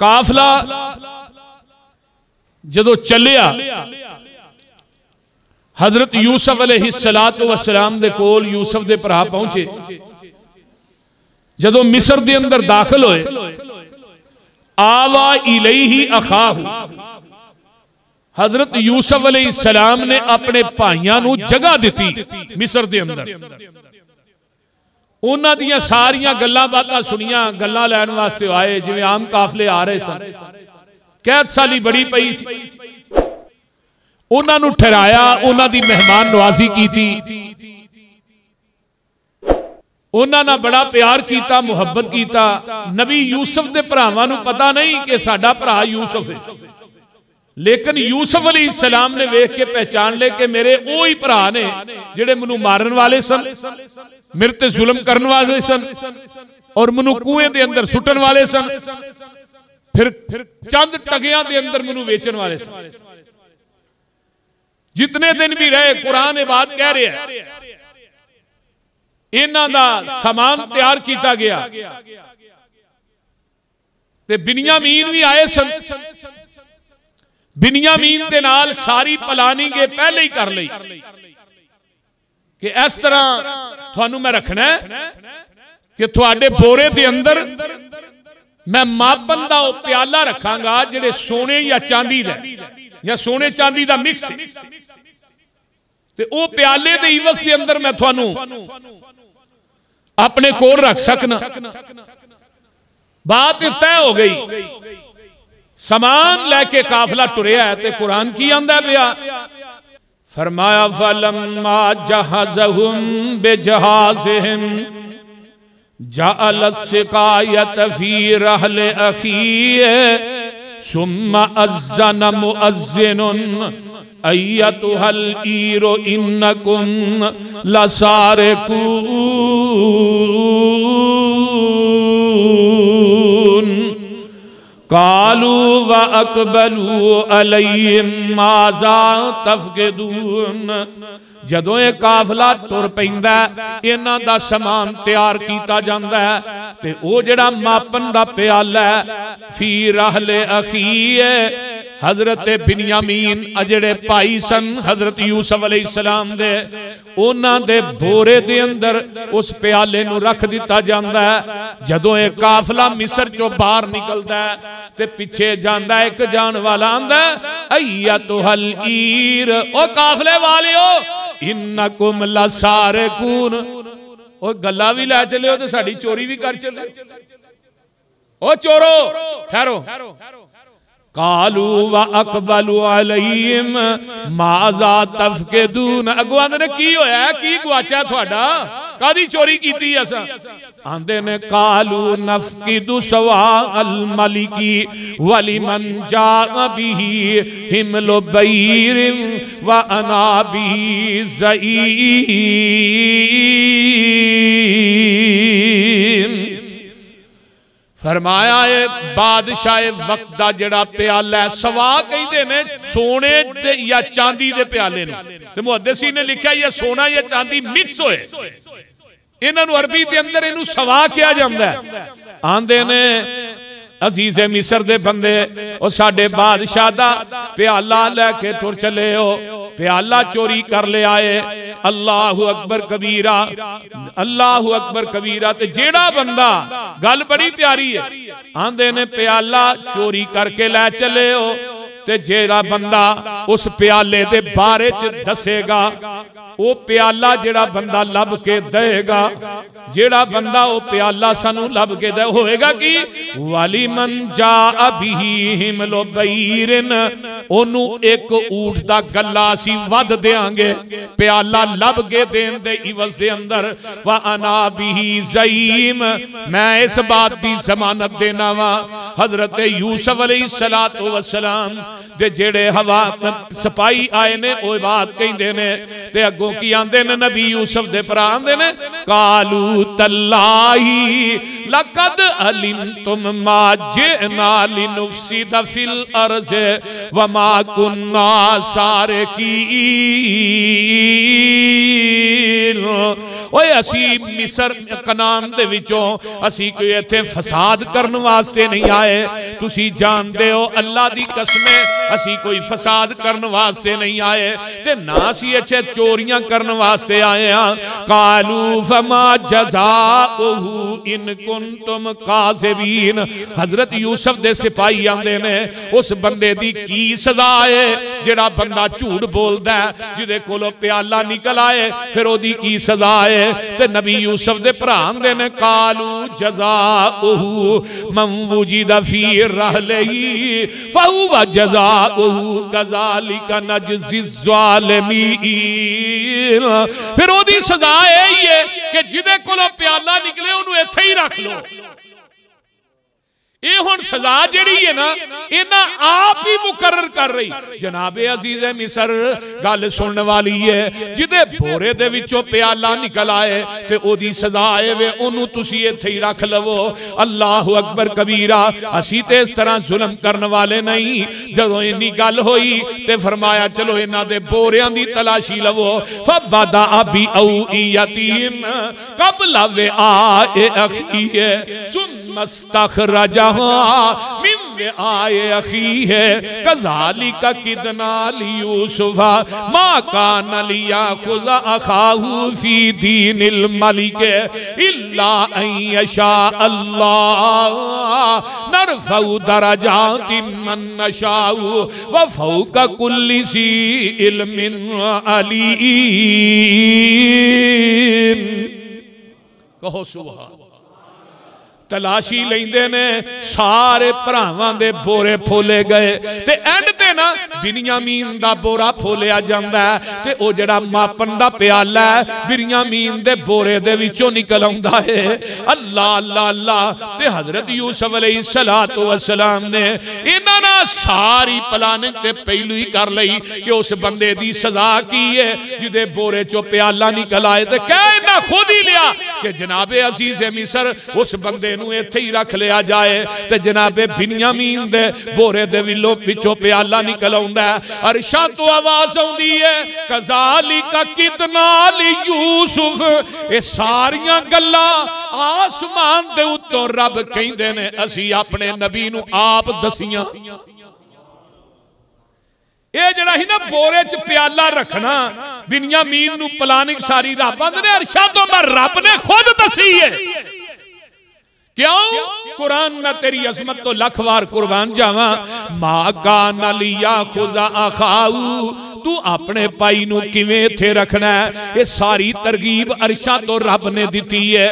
काफला जदों चलिया हजरत यूसुफ अलैहिस्सलातु वस्सलाम दे कोल यूसुफ दे भरा पहुंचे। जदों मिस्र दे अंदर दाखिल होए, आवा इलैहि अखाहु, हजरत यूसुफ अलैहिस्सलाम ने अपने भाइयों को जगह दी मिस्र दे अंदर। उन्हां दियां सारियां गल्लां बातां सुनियां, गल्लां लैण वास्ते आए जिवें आम काफले आ रहे सन। कैद साली बड़ी पई सी, उन्हां नूं ठहराया, उन्हां दी मेहमान नवाजी की, उन्हां नाल बड़ा प्यार किया, मुहब्बत किया। नबी यूसुफ दे भरावां नूं पता नहीं कि साडा भरा यूसुफ है, लेकिन यूसुफ अलैहिस्सलाम ने वेख के पहचान ले कि मेरे वो ही भरा ने जिहड़े मैनूं मारन वाले सन, मेरे ते जुल्म करन वाले सन और मैनूं कुएं दे अंदर सुटन वाले सन, फिर चंद टगियां दे अंदर मैनूं वेचण वाले सन। जितने दिन भी रहे, कुरान ये बात कह रहा है, इन्हां दा सामान तैयार किया गया ते बिन्यामीन भी आए सन। बिन्यामीन दे नाल सारी प्लानिंग पहले ही कर ली कि इस तरह थानू मैं रखना है कि थोड़े बोरे दे अंदर मैं मापन दा प्याला रखांगा जिहड़े सोने या चांदी दा या सोने चांदी दा मिक्स ते ओ प्याले दे इवस दे अंदर मैं थानू अपने कोल रख सकना। बात तय हो गई, समान लैके काफला टुरिया है ते कुरान की आंदा पिया, फरमाया फलम्मा जहज़हुम बिजहाज़िहिम जअल सिकायत फी रहल अखीह सुम्मा अज़्ज़न मुअज़्ज़िनुन अय्यतुहल ईरो इन्नकुम लसारिकून कालू व अकबलू अलैहिम माज़ा तफ़क़िदून। जदों ये काफला टुर पैंदा इन्हां दा समान तैयार किया जांदा है ते ओ जिहड़ा मापन दा प्याला है फी रहले अखीए हजरत बिन्यामीन अजड़े भाई सन हजरत यूसुफ अलैहिस्सलाम दे, उन्हां दे बोरे दे अंदर उस प्याले नूं रख दिता जांदा है। जदों ये काफला मिस्र चों बाहर निकलदा है ते पिछे जांदा एक जान वाला आंदा अय्यतुहल ईर, ओ काफले वालियो इन्नकुम लसारिकून, ओ गल्ला भी लै चलियो ते साडी चोरी भी कर चले, ओ चोरो ठहरो। कालू व अकबलू अलैहिम माज़ा तफ़क़िदून, अगवान ने की होया की गुआचा थोड़ा कादी चोरी कीती असा, आंदे ने कालू नफ़क़िदु सवा अल मलिकी वलिमन जा बिही हिमलो बैरिम व अना बिही ज़ईम। फरमाया बादशाह वक्त दा जड़ा प्याला है, सवा कहते ने सोने दे या चांदी दे प्याले ने, ते मुहद्दिसीन ने लिखा ये सोना या चांदी मिक्स होए, इन्हां नूं अरबी दे अंदर इनू सवा किया जांदा है। आंदे ने अजीज़े मिस्र दे बंदे ओ साडे बादशाह दा प्याला लैके तुर चले हो, प्याला चोरी कर ले आए। अल्लाहु अकबर कबीरा, अल्लाहु अकबर कबीरा। ते जेड़ा बंदा, गल बड़ी प्यारी है, आंदे ने प्याला चोरी करके लै चले हो ते जेड़ा बंदा उस प्याले दे बारे च दसेगा वो प्याला जेड़ा बंदा लब के देगा, जेड़ा बंदा वो प्याला सानू लब के दे होएगा कि वाली मन जा बिही हिमलो बैरिन, ओनू एक ऊठ दा गल्ला असी वध देंगे प्याला लब के देन दे इवज दे अंदर। व अना बिही ज़ईम, मैं इस बात दी जमानत देना वा हजरत यूसुफ अलैहिस्सलातु वस्सलाम दे जेड़े हवा सिपाही आए ने ओ बात कहंदे ने ते अगों की आंदे ने नबी यूसुफ दे भरा आंदे ने कालू तल्लाही लकद अलिमतुम मा जिना लिनुफसिद फिल अर्ज़ व मा कुन्ना सारिकीन। ओए असी मिस्र कनान दे विचों असी कोई इत्थे फसाद करन वास्ते नहीं आए, तुसी जानदे हो अल्लाह दी कसम असी कोई फसाद करने वास्ते नहीं आए ते ना असी इत्थे चोरियां करने वास्ते आए हां। कालू फमा जज़ाउहु इन कुंतुम काज़िबीन। हजरत यूसुफ दे सिपाही आंदे ने उस बंदे दी की सजा है जेड़ा बंदा झूठ बोलदा है जिदे कोलों प्याला निकल आए फिर ओदी की सजा है। ते नबी यूसुफ दे भरा आंदे ने कालू जज़ाउहु मन वुजिदा फी रहलिही फहुवा जज़ाउहु कज़ालिका नजज़ि ज़ालिमीन। फिर ओदी सजा यही है कि जिदे कोलों प्याला निकले उन्हें इत्थे ही रख लो। ये हुण सजा जिहड़ी है ना इन्हां आप ही मुकर्रर कर रही। जनाबे अजीज मिसर गल सुनने वाली है जिदे बोरे दे विचों प्याला निकल आए ते ओदी सजा है वे ओनू तुसी इत्थे ही रख लवो। अल्लाह अकबर कबीरा। असी ते इस तरह जुल्म करने वाले नहीं। जदों इन्नी गल होई ते फरमाया चलो इन्हां दे बोरियां दी तलाशी लवो। फबदा अबी औइयतिम कबल वे आए अखीए सुमस्तखरजा मिन आए अखी है कज़ालिका किदना लियूसुफा मा कान लियाखुज़ अखाहु फी दीनिल मलिक इल्ला अन यशा अल्लाह नरफ़उ दरजातिन मन नशाउ व फ़ौक़ कुल्लि ज़ी इल्मिन अलीम। कहो सुभान। तलाशी लेंदे ने सारे भरावां दे बोरे फोले गए ते एंड ते ना बिन्यामीन दा बोरा फोलिया जांदा है ते ओ जेड़ा मापन दा प्याला है बिन्यामीन दे बोरे दे विचों निकल आउंदा है। अल्लाह अल्लाह अल्लाह। ते हजरत यूसुफ अलैहिस्सलातु वस्सलाम ने इन्हां ना सारी प्लानिंग ते पहलू ही कर लई कि उस बंदे दी सजा की है जिदे बोरे चों प्याला निकल आए ते कह इन्हां खुद ही लिया कि जनाबे अजीज मिसर उस बंदे नूं इत्थे ही रख लिया जाए। ते जनाबे बिन्यामीन दे बोरे दे विचों प्याला निकल आउंदा है। अरशा तो आवाज आउंदी है कज़ालिका किदना लियूसुफ। ये सारियां गल्लां आसमान दे उत्तों रब कहंदे ने असी अपने नबी नूं आप दसियां। ये जड़ा ही ना बोरे च प्याला रखना बिन्यामीन नूं प्लानिंग सारी रब आंदे ने अरशा तो मैं रब ने खुद दसी है। क्यों? कुरान में तेरी अजमत तो लख वार कुर्बान जावा। मां का नलिया खुजा अखाऊ तू अपने भाई नू किवें इत्थे रखना है। ये सारी तरगीब अरशा तो रब ने दी है।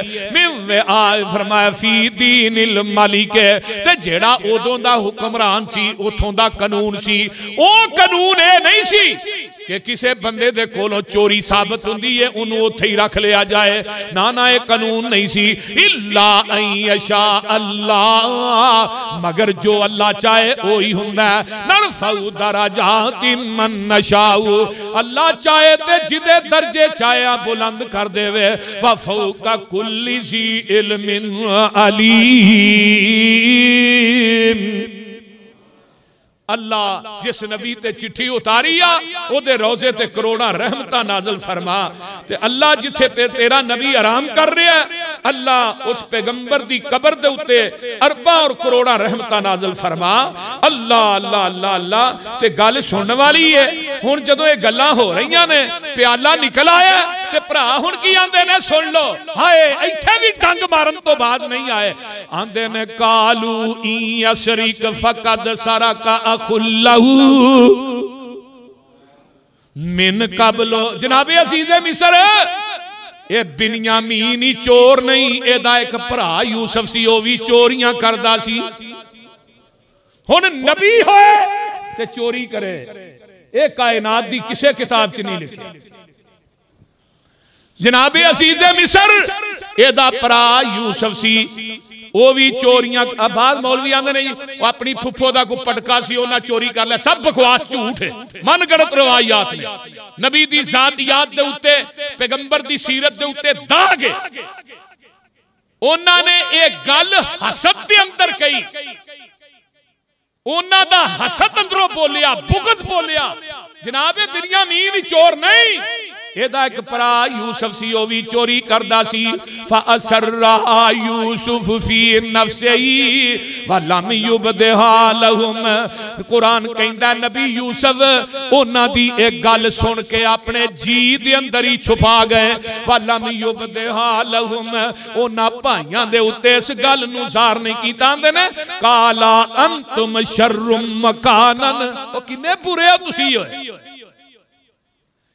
मैं आ फरमाया फी दीनिल मलिक ते जेड़ा उदों दा हुक्मरान सी उथों दा कानून सी ओ कानून ए नहीं सी कि किसी बंदे दे कोलों चोरी साबित हुंदी है उन्होंने उत्थे ही रख लिया जाए। ना ना ये कानून नहीं सी। इल्ला अन यशा अल्लाह मगर जो अल्लाह चाहे वो ही हुंदा है। नरफ़उ दरजातिन मन नशाउ अल्लाह चाहे ते जिदे दर्जे चाहे बुलंद कर देवे। व फ़ौक़ कुल्लि ज़ी इल्मिन अलीम। अल्लाह जिस नबी ते चिट्ठी उतारी आ ओदे रोजे ते करोड़ा रहमतां नाज़िल फरमा। ते अल्लाह जिथे पे तेरा नबी आराम कर रहा है अल्लाह उस पैगंबर दी कबर दे उत्ते अरबा और करोड़ा रहमतां नाज़िल फरमा। अल्लाह अल्लाह अल्लाह अल्लाह। ते गल सुनने वाली है हुण जदों ये गल्लां हो रहीआं ने प्याला निकल आया ते भरा हुण की आंदे ने सुन लो। हाय इत्थे भी डंग मारन तो बाद नहीं आए। आंदे ने कालू ई असरिक फकद सरका अखुल्लहू मिन कबलो। जनाबे अजीज़े मिसर ये बिन्यामीन ही चोर नहीं एदा एक भरा यूसुफ सी वो भी चोरियां करदा सी। हुण नबी होए ते चोरी करे ये कायनात दी किसे किताब च नहीं लिखी। जनाबे अजीज़े मिसर एदा भरा यूसुफ सी वो भी चोरियां। बाद मौलवी आंदे ने वो अपनी फुफो दा कोई पटका सी उन्हें चोरी कर लिया। सब बकवास झूठ है मन गणत रवायात ने। नबी दी जातियात दे उत्ते पैगंबर दी सीरत दे उत्ते दाग है। उन्होंने एक गल हसद दे अंदर कही उन्हां दा हसद अंदरों बोलिया बुग़्ज़ बोलिया। जनाबे बिन्यामीन चोर नहीं एदा एक भरा यूसुफ सी, ओ भी चोरी करदा सी। फअसर्रा यूसुफ फी नफ्सिही वलम युबदिहा लहुम। कुरान कहंदा नबी यूसुफ उन्हां दी एक गल सुन के अपने जी दे अंदर ही छुपा गए। वलम युबदिहा लहुम, उन्हां भाइयां दे उत्ते इस गल नूं ज़ाहिर नहीं कीता। आंदे ने काला अंतुम शर्रुम मकानन, ओ किन्ने बुरे हो तुसी होए,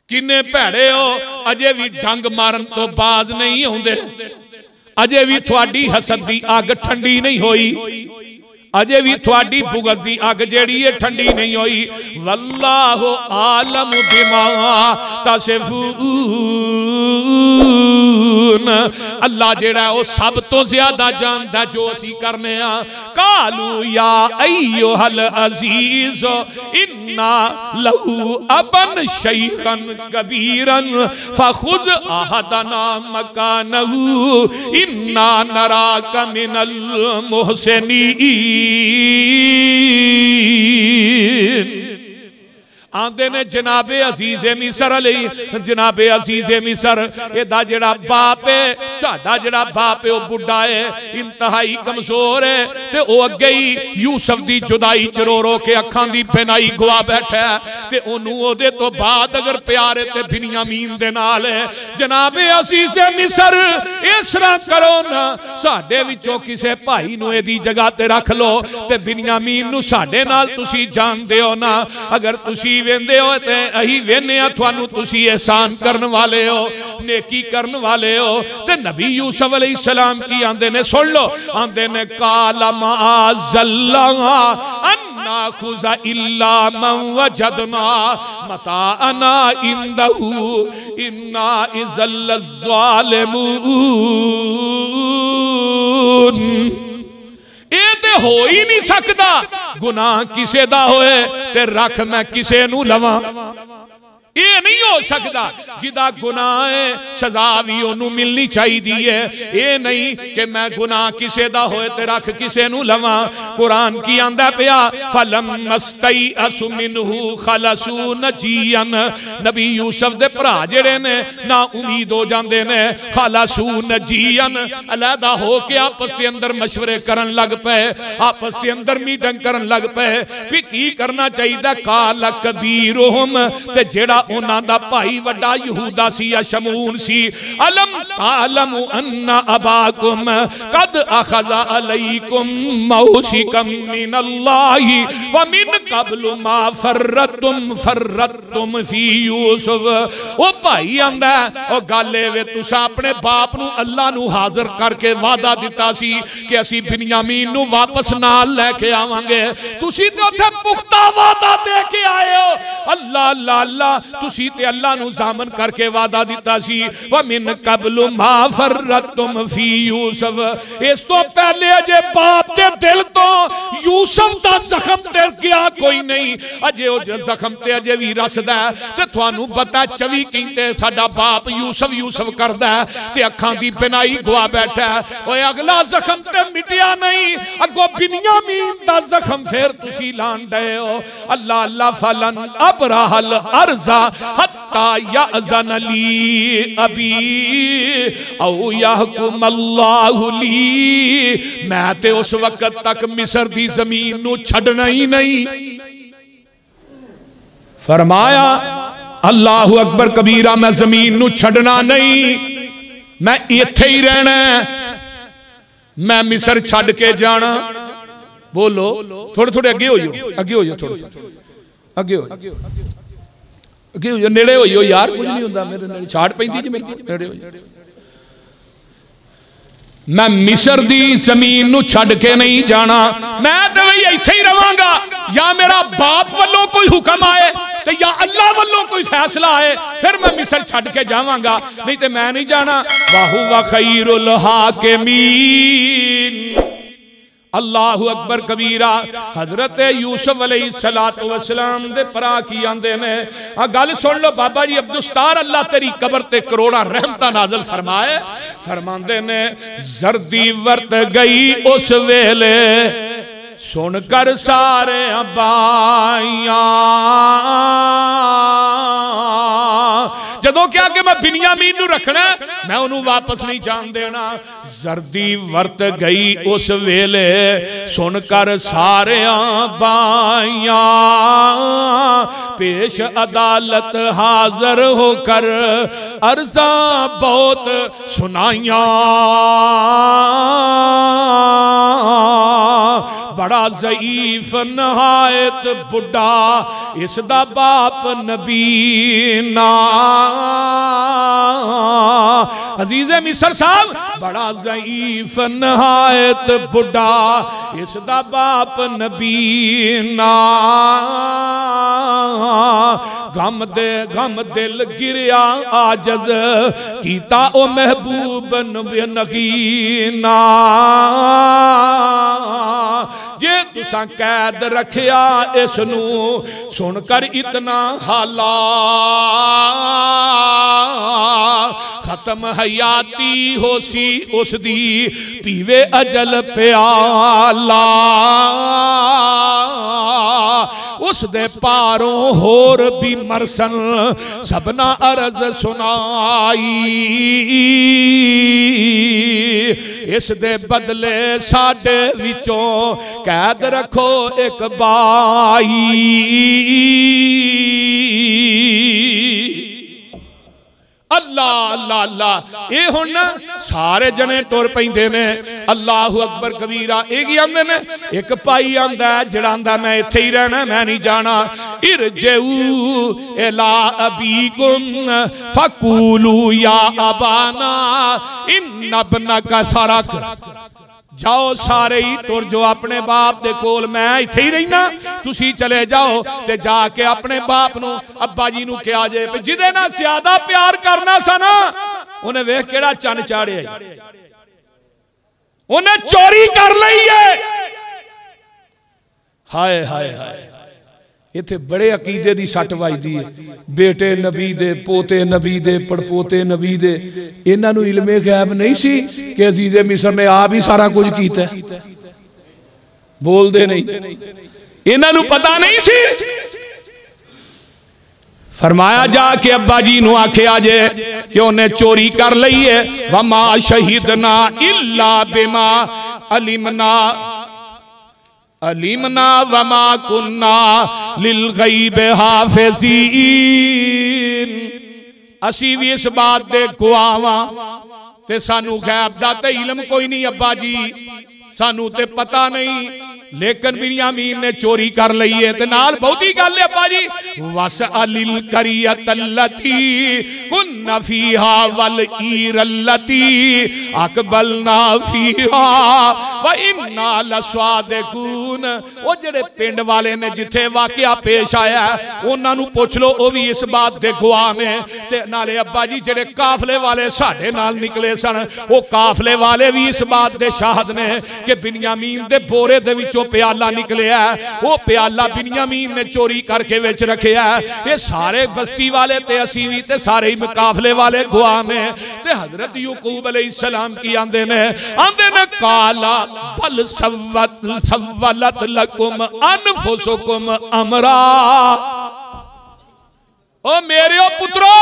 किन्ने भैड़े हो, अजे भी डंग मारन तो बाज नहीं होंदे, अजे भी थोड़ी हसद दी अग ठंडी नहीं होई, अजे भी थोड़ी बुगज दी अग जेड़ी है ठंडी नहीं होई। वल्लाहु आलम बिमा तसिफून, अल्लाह जेड़ा है वो सब तो ज्यादा जानदा जो असी करने आ। कालू या अय्युहल अजीज इन्ना लहू अबन शैखन कबीरन फखुज अहदना मकानहू इन्ना नराक मिनल मुहसिनीन। आंदे ने जनाबे अजीज़े मिसर अलई, जनाबे अजीज़े मिसर एदा जेड़ा बाप है, साडा जेड़ा बाप है वो बुढ़ा है, इंतहाई कमजोर है, ते ओ अगे ही यूसुफ दी जुदाई च रो रो के अखां दी पेनाई गवा बैठा है, ते ओनू ओदे तो बाद अगर प्यार है ते बिन्यामीन दे नाल है। जनाबे अजीज़े मिसर इस तरह करो ना, साडे विचों किसे भाई नू एदी जगह ते रख लो, ते बिन्यामीन नू साडे नाल तुसी जानदे हो ना, अगर तुसी वेंदे हो ते अही वेने आ तुहानू, तुसी एहसान करन वाले हो, नेकी करन वाले हो। ते नबी यूसुफ अलैहिस्सलाम की आंदे ने, सुन लो, आंदे ने काला माअल्लाह अन्ना खुजा इल्ला मन वजदना मताअना इंदहू इन्ना इज़ल ज़ालिमून। ये ते हो ही नहीं सकता, गुनाह किसे दा होए ते रख मैं किसे नू लवां, ये नहीं हो सकता। जिदा गुनाह है सजा भी ओनू मिलनी चाहिए है, ये नहीं कि मैं गुनाह किसे दा होए ते रख किसे नू लवां। कुरान की आंदा पिया फलम मस्तई असुमिनहु खलसू नजियन, नबी यूसुफ दे भरा जेड़े ने ना उम्मीद हो जांदे ने, खलसू नजियन अलहदा हो के आपस के अंदर मशवरे करन लग पे, आपस के अंदर मीटिंग करन लग पे भी की करना चाहिए। काला कबीरुहुम, ते जेड़ा उन्हां दा भाई वड्डा यहूदा सी या शमून सी, अलम तालमु अन्ना अबाकुम कद अखज़ा अलैकुम मौसिकम मिनल्लाहि व मिन कब्लु मा फर्रतुम फी यूसुफ। ओ भाई आंदा ओ गल वे तुसा अपने बाप नू अल्लाह नू हाजिर करके वादा दिता सी कि असी बिन्यामीन नू वापस नाल लेके आवांगे, तुसी ते उत्थे पुख्ता वादा दे के आए हो। अल्लाह अल्लाह अल्लाह, तुसी ते अल्लाह नू जामन करके वादा दिता सी व मिन कब्लु मा फर्रतुम फी यूसुफ। इस तो पहले अजे बाप दे दिल तो यूसुफ दा जख्म ते गया कोई नहीं, अजे ओ जख्म ते अजे भी रसदा है। ते तुहानू पता 24 घंटे साडा बाप यूसुफ यूसुफ करदा है ते अखां दी पिनाई गवा बैठा है। ओए अगला जख्म ते मिटिया नहीं, अगो बिन्यामीन दा जख्म फिर तुसी लान दे हो। अल्लाह अल्लाह फलन अबराहल अर्जा हत्ता यअज़न ली अबी औ यहकुम अल्लाहु ली, मैं ते उस वक्त तक मिस्र दी जमीन नू छड़ना ही नहीं। फरमाया अल्लाहु अकबर कबीरा, मैं जमीन नू छड़ना नहीं, मैं इत्थे ही रहना, मैं मिस्र छड़ के जाना। बोलो थोड़े थोड़े अगे होइयो, अगे होइयो, थोड़े अगे हो, अगे हो, नेड़े होइयो यार, कुछ नहीं हुंदा, मेरे नेड़े छाड़ पैंदी जी, मेरे नेड़े होइयो। मैं मिस्र दी जमीन नू छड़ के नहीं जाना, मैं तो वही इत्थे ही रवांगा। या मेरा बाप वालों कोई हुक्म आए तो या अल्लाह वालों कोई फैसला आए, फिर मैं मिस्र छड़ के जावांगा, नहीं तो मैं नहीं जाना। वाहुवा खैरुल हाकिमीन। अल्लाहु अकबर कबीरा। हजरत यूसुफ अलैहिस्सलातु वस्सलाम दे भरा की आंदे ने, आ गल सुन लो बाबा जी अब्दुस्तार, अल्लाह तेरी कबर ते करोड़ा रहमतां नाज़िल फरमाए। फरमांदे ने जर्दी वर्त गई उस वेले सुनकर सारे बाइयां, जदों क्या कि मैं बिन्यामीन नूं रखना, मैं उन्होंने वापस नहीं जान देना। जर्दी वरत गई उस वेले, सुनकर सारिया बाइया, पेश अदालत हाजिर होकर अर्जा बहुत सुनाइया। बड़ा ज़ईफ नहायत बुढ़ा, इसदा बाप नबी ना। अजीज़े मिस्र साहब, बड़ा ज़ईफ नहायत बुढ़ा, इसदा बाप नबी ना। गम दिल गिरिया आजज, कीता ओ महबूब नगीना। जे तुसा कैद रखिया इसनू, सुनकर इतना हाला, खत्म हयाती होसी उसदी, पीवे अजल प्याला। उस दे पारों होर भी मरसन, सबना अर्ज सुनाई। इस दे बदले साडे विचों कैद रखो एक बाई। अल्लाह अल्लाह अल्लाह। ये हुण ना सारे जने तुर पैंदे ने, अल्लाहु अकबर कबीरा। एक ही आंदे ने, एक भाई आंदा जिहड़ा आंदा मैं इत्थे ही रहना, मैं नहीं जाना। इरजऊ इला अबीकुम फकूलू या अबाना इन्न इब्नका सरक। जाओ सारे ही तुर जो अपने बाप दे कोल, मैं इत्थे ही रहना, तुसी चले जाओ ते जाके अपने बाप नू अब्बा जी नू कहा जे जिदे नाल ज्यादा प्यार करना सा ना, उन्हें वेख केड़ा चन चाड़े, उन्हें चोरी कर लई है। हाय हाय हाय, इत्थे बड़े अकीदे दी सट वजदी है। बेटे नबी दे, पोते नबी दे, पड़पोते नबी दे, इन्हां नूं इल्मे गैब नहीं सी कि अजीज़े मिस्र ने आप ही सारा कुछ कीता। बोलदे नहीं, इन्हां नूं पता नहीं सी। फरमाया जाके अब्बा जी नूं आखिया जे कि उन्हें चोरी कर लई है। वमा शहीदना इल्ला बिमा अलिमना अलीमना वमा कुन्ना लिल गैब हाफिज़ीन। असी भी इस बात दे गुआवा ते सानू गैब दा ते इल्म कोई नहीं अब्बा जी, सानू ते पता नहीं, लेकिन बिन्यामीन ने चोरी कर लई है। ते नाल बहुती गल है अब्बा जी, वस अलिल करियतल्लती कुन्ना फीहा वल ईरल्लती अकबलना फीहा व इन्ना लस्वादिकून। ओ जेड़े पिंड वाले ने जिथे वाकया पेश आया उन्हां नूं पुछ लो, ओ भी इस बात दे गवाह ने। ते नाले अब्बा जी जेड़े काफले वाले साडे नाल निकले सन, ओ काफले वाले भी इस बात दे शाहद ने कि बिन्यामीन दे बोरे दे विचों प्याला निकलिया, वो प्याला बिन्यामीन ने चोरी करके विच रखिया। ये सारे बस्ती वाले ते असी भी ते सारे ही मुकाफले वाले गवाह ने। ते हजरत यूकुब अलैहिस्सलाम की आंदे ने काला बल सव्वलत लकुम अनफुसुकुम अमरा। ओ मेरे पुत्रो,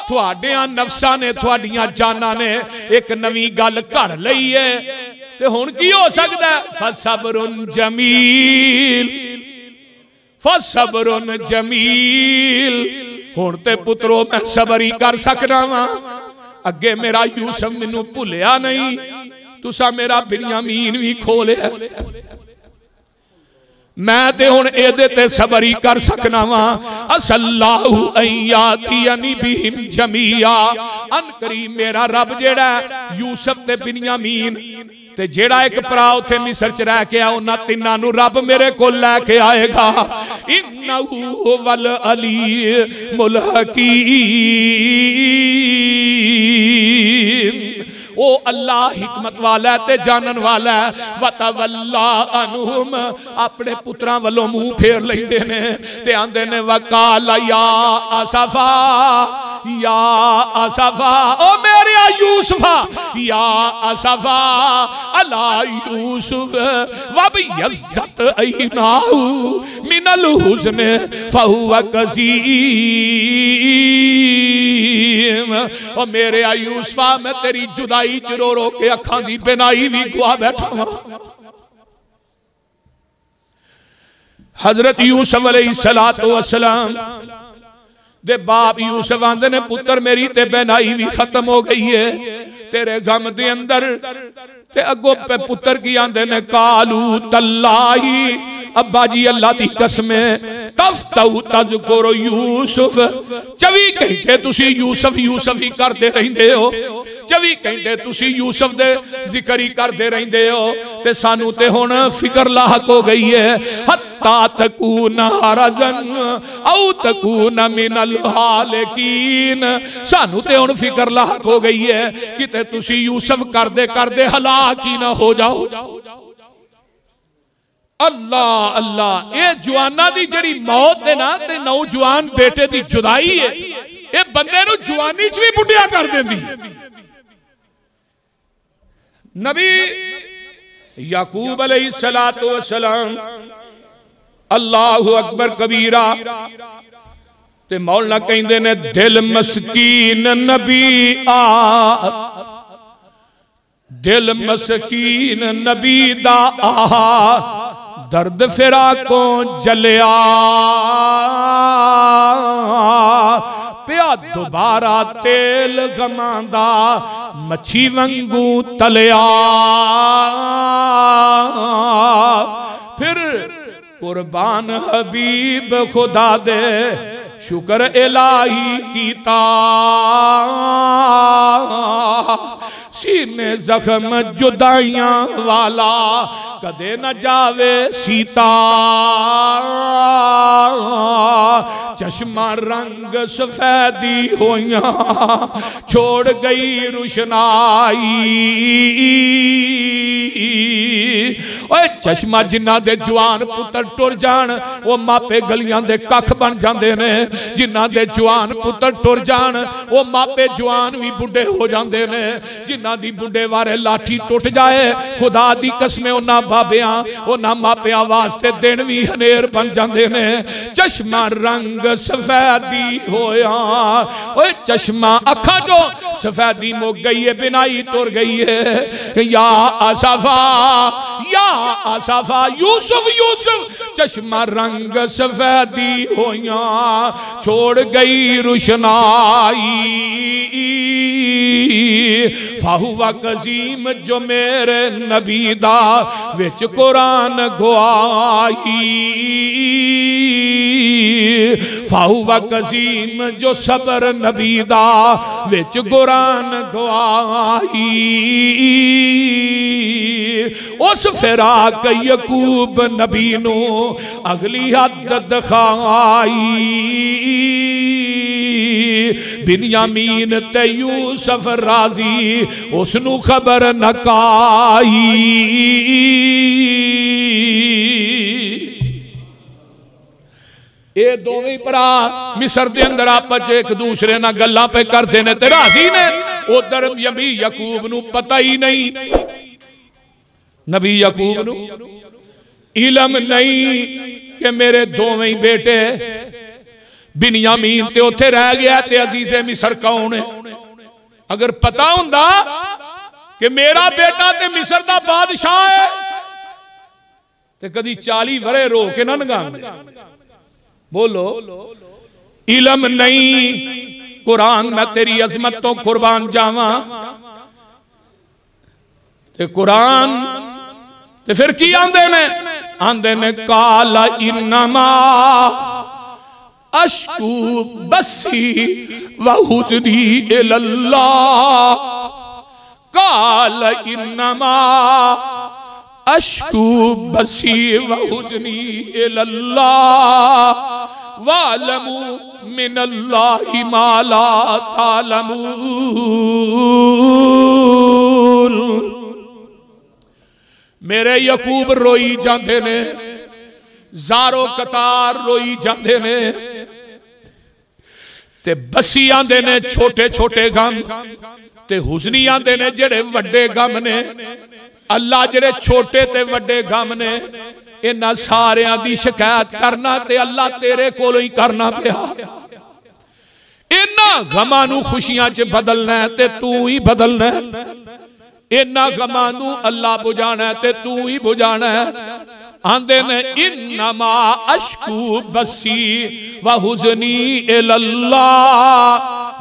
तुहाडियां नफ्सां ने, तुहाडियां जानां ने एक नवी गल घड़ लई है। ते हुण की हो सकता है? फसबरुन जमील, फसबरुन जमील। हुण ते पुत्रो मैं सबर ही कर सकना वा। अगे मेरा यूसुफ मैनू भुलिया नहीं, तुसा मेरा बिन्यामीन भी खो लिया। मैं ते हुण एदे ते सबर ही कर सकना वा। असल्लाहु अय्यातियनी बिहिम जमिया। अन करीम मेरा रब जेड़ा यूसुफ ते बिन्यामीन ते जेड़ा एक भरा उथे मिस्र च रह के आ, उन्हां तिन्हां नूं रब मेरे कोल लैके आएगा। इन्नहु वल अलीमुल हकीम। ओ अल्लाह हिकमत वाला ते जानन वाला है। वतवल्ला अनहुम, अपने पुत्रां वालों मुंह फेर लैंदे ने ते आंदे ने वकाल या असफा, या असफा, ओ मेरे यूसुफा, या असफा अला यूसुफ वबियज़्ज़त ऐनाहु मिनल हुज़्न फहुव कज़ीम। ओ मेरे यूसुफा मैं तेरी जुदाई च रो रो के अखां दी बिनाई भी गुआ बैठा वां। हजरत यूसुफ अलैहिस्सलातु वस्सलाम दे बाप यूसुफ आंदे ने पुत्र मेरी ते बिनाई भी खत्म हो गई है तेरे गम दे अंदर। ते अगो पुत्र की आंदे ने कालू तल्लाही अब्बा जी अल्लाह दी कसम तफ्तहु तज़कुरु यूसुफ 24 घंटे तुसी यूसुफ यूसुफ ही करते रहंदे हो 24 घंटे तुसी यूसुफ दे जिक्र ही करते रहंदे हो ते सानू ते हुण फिक्र लाहक हो गई है हत्ता तकून हरजन औ तकून मिनल हालिकीन। सानू ते हुण फिक्र लाहक हो गई है किते तुसी यूसुफ करदे करदे हलाक ही ना हो जाओ। अल्लाह अल्लाह ये जवाना दी जड़ी मौत है ना ते नौजवान बेटे दी जुदाई है ये बंदे नू जवानी च भी बुढ़िया कर देंदी। नबी याकूब अलैहिस्सलातु वस्सलाम अल्लाहु अकबर कबीरा ते मौलाना कहंदे ने दिल मस्कीन नबी आ दिल मस्कीन नबी दा आ दर्द फिरा को जलिया पिया दोबारा तेल गमांदा मच्छी वंगू तलिया। फिर कुर्बान हबीब खुदा दे शुक्र इलाही कीता सीने जख्म जुदाइयां वाला कदे न जावे सीता। चश्मा रंग सफेदी होया छोड़ गई रुशनाई ओए चश्मा जिन्ना दे जवान पुत्र टुर जान वो मापे गलियां दे कख बन जाते ने जिन्ना दे जवान पुत्र टुर जान वो मापे जवान भी बुढ़े हो जाते ने जिन्ना दी बुढ़े वारे लाठी टुट जाए खुदा दी कसमें उन्हां बाबियां उन्हां मापियां वास्ते दिन भी हनेर बन जाते ने। चश्मा रंग सफेदी होया ओए चश्मा अखा जो सफेदी मुक गई है बिनाई टुर गई है। या आसफा यूसुफ यूसुफ चश्मा रंग सफेदी होया छोड़ गई रुशनाई। फाहुवा कजीम जो मेरे नबी दा विच कुरान गवाई फाहुवा कजीम जो सबर नबी दा विच कुरान गवाई। उस फिराक यकूब नबी नू अगली हद दिखाई बिन्यामीन ते यूसुफ राजी उसनू खबर नकाई। ये दोवें भरा मिस्र दे अंदर आपस एक दूसरे नाल गल्लां पे करते ने ते राजी ने। उधर नबी यकूब नू पता ही नहीं नबी यकूब नू इलम नहीं कि मेरे दोवें बेटे बिन्यामीन ते उथे रह गया ते अजीज़े मिस्र कौन है। अगर पता हुंदा कि मेरा बेटा ते मिस्र दा बादशाह है ते कदी 40 वरे रो के ना नगांदे। बोलो इलम नहीं कुरान मैं तेरी अजमत तो कुर्बान जावा ते कुरान ते फिर की आंदे ने काला इन्नमा अश्कू बसी व हुज़नी इलल्लाह काला इन्नमा अश्कू बसी व हुज़नी इलल्लाह वालमू मिनल्लाहि मा ला तालमून। मेरे यकूब रोई जाते ने जारो कतार रोई जाते ने ते बसी आंदे ने छोटे छोटे गम ते हुज़नी आंदे ने जेड़े वड्डे गम ने। अल्लाह जेड़े छोटे ते वड्डे गम ने इन्हां सारियां दी शिकायत करना ते अल्लाह तेरे कोलों ही करना पिया। इन्हां गमां नूं खुशियां च बदलना है ते तू ही बदलना है, इन्ना गमां नूं अल्लाह बुझाना है ते तू ही बुझाना है। आंदे ने इन्नमा अश्कू बसी व हुज़नी इलल्लाह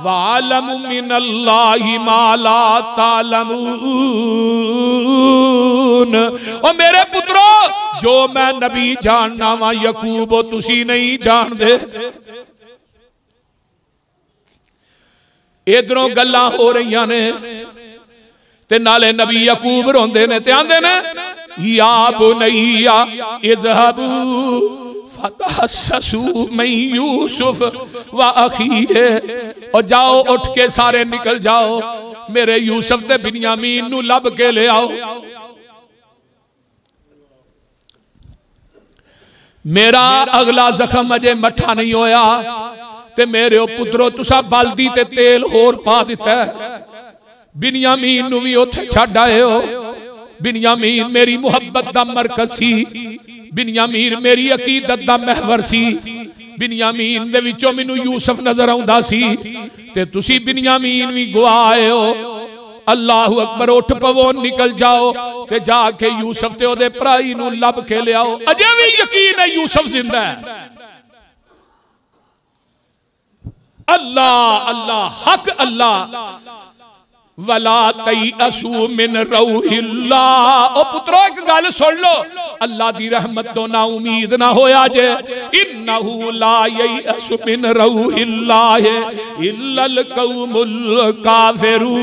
व अलमु मिनल्लाहि मा ला तालमून। ओ मेरे पुत्रो, जो मैं नबी जानना वा यकूब वो तुसी नहीं जानदे। इधरों गल्लां हो रही ने ते नाले नबी यकूब रोंदे ने ते आंदे ने या बुनैया इज़हबू फतहस्ससू मिन यूसुफ व अखीहे। और जाओ, उठ के सारे निकल जाओ, मेरे यूसुफ ते बिन्यामीन नू लब के ले आओ। मेरा अगला जख्म अजे मठा नहीं होया ते मेरे पुत्रो तुसा बाल्दी ते तेल होर पा दिता है। बिन्यामीन नू भी उथे छड्ड आए हो। बिन्यामीन मेरी मुहब्बत दा मरकज सी, बिन्यामीन मेरी अकीदत दा महवर सी। बिन्यामीन दे विचों मैनू यूसुफ नजर आउंदा सी ते तुसी बिन्यामीन भी गवाए हो। अल्लाहु अकबर, उठ पवो, निकल जाओ ते जाके यूसुफ ते ओदे भराई नू लब के ले आओ। अजे भी यकीन है यूसुफ जिंदा है। अल्लाह अल्लाह हक अल्लाह वला तयअसू मिन रौहिल्लाह। ओ पुत्रो एक गल सुन लो, अल्लाह दी रहमत तो ना उम्मीद ना होया जे। इन्नहु ला ययअसु मिन रौहिल्लाह इल्लल कौमुल काफिरून।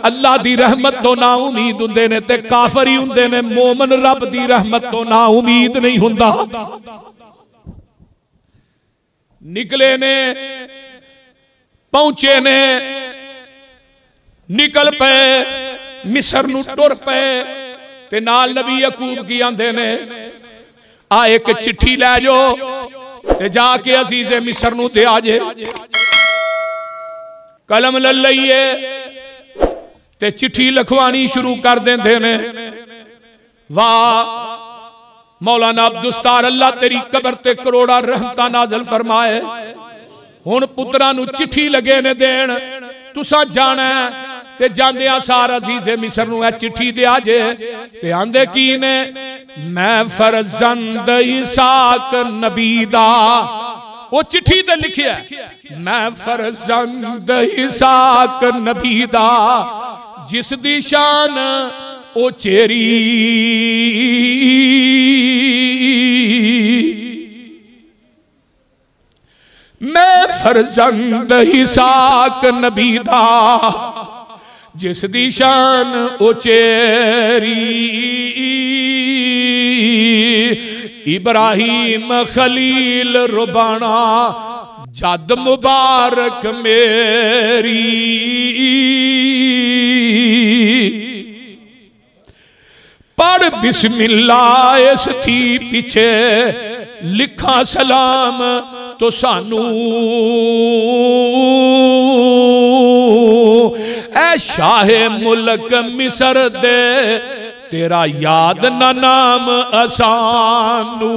अल्लाह दी रहमत तो ना उम्मीद हुंदे ने ते काफिर ही हुंदे ने। मोमन रब दी रहमत तो ना उम्मीद नहीं हुंदा। निकले ने, पहुंचे ने, निकल पे, मिस्र नू टुर पे ते नाल नबी यकूब की आंदे ने आ एक चिट्ठी लै जो ते जाके अजीज़े मिस्र नू दे आजे। कलम ले लईए ते चिट्ठी लिखवानी शुरू कर देंदे ने। वाह मौलाना अब्दुस्तार, अल्लाह तेरी कब्र ते करोड़ा रहमतां नाज़िल फरमाए। हुण पुत्रा नू चिट्ठी लगे ने देन, तुसा जाना ते जांदियां सार अजीज़े मिस्र नू चिट्ठी दे आजे ते आंदे की ने, मैं फरजंद इसहाक नबी दा। वो चिट्ठी ते लिखिया मैं फरजंद इसहाक नबी दा, जिस दी शान ओ चेरी। मैं फरजंद इसहाक नबी दा, जिस दी शान उचेरी। इब्राहिम खलील रुबाना जद मुबारक मेरी। पढ़ बिस्मिल्लाह इस थी पीछे लिखा सलाम तो सानू। ऐ शाहे मुल्क मिस्र दे तेरा याद ना नाम असानू।